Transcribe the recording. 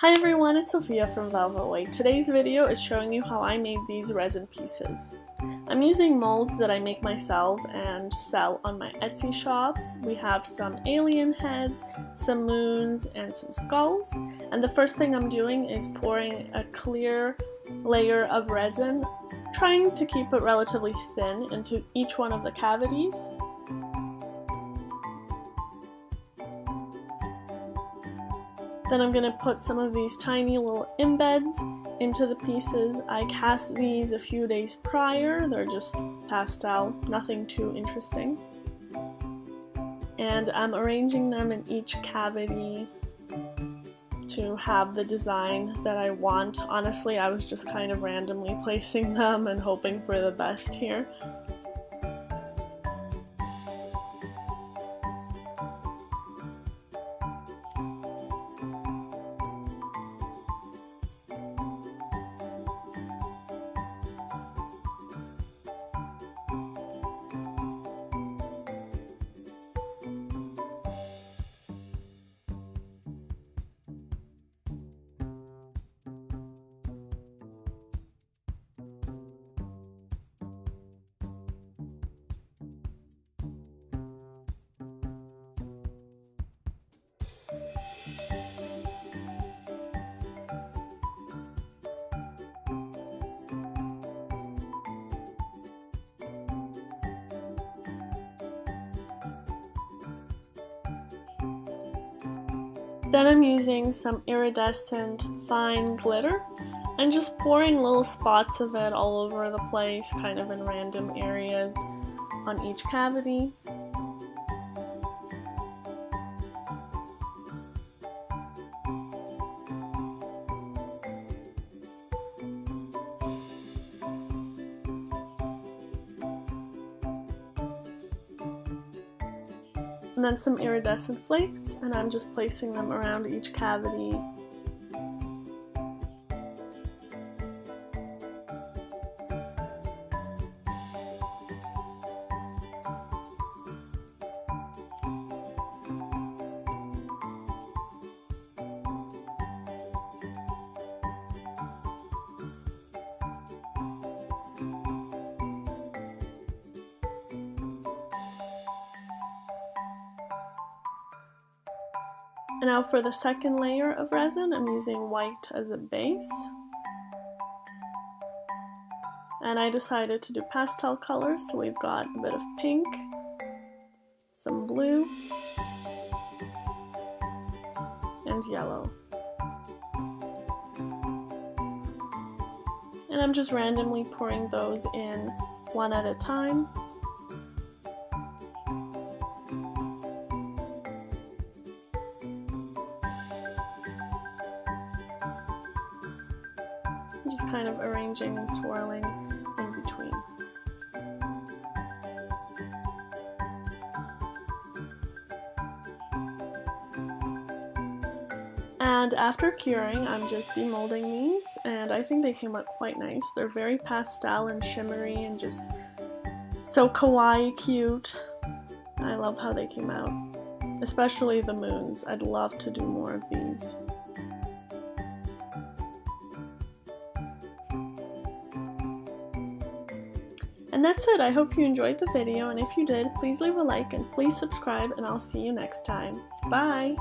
Hi everyone, it's Sophia from Velvet Way. Today's video is showing you how I made these resin pieces. I'm using molds that I make myself and sell on my Etsy shops. We have some alien heads, some moons, and some skulls. And the first thing I'm doing is pouring a clear layer of resin, trying to keep it relatively thin into each one of the cavities. Then I'm going to put some of these tiny little embeds into the pieces. I cast these a few days prior. They're just pastel, nothing too interesting. And I'm arranging them in each cavity to have the design that I want. Honestly, I was just kind of randomly placing them and hoping for the best here. Then I'm using some iridescent fine glitter and just pouring little spots of it all over the place, kind of in random areas on each cavity. And then some iridescent flakes, and I'm just placing them around each cavity. And now for the second layer of resin, I'm using white as a base. And I decided to do pastel colors, so we've got a bit of pink, some blue, and yellow. And I'm just randomly pouring those in one at a time. Just kind of arranging and swirling in between. And after curing, I'm just demolding these, and I think they came out quite nice. They're very pastel and shimmery and just so kawaii cute. I love how they came out, especially the moons. I'd love to do more of these. And that's it. I hope you enjoyed the video, and if you did, please leave a like and please subscribe, and I'll see you next time. Bye!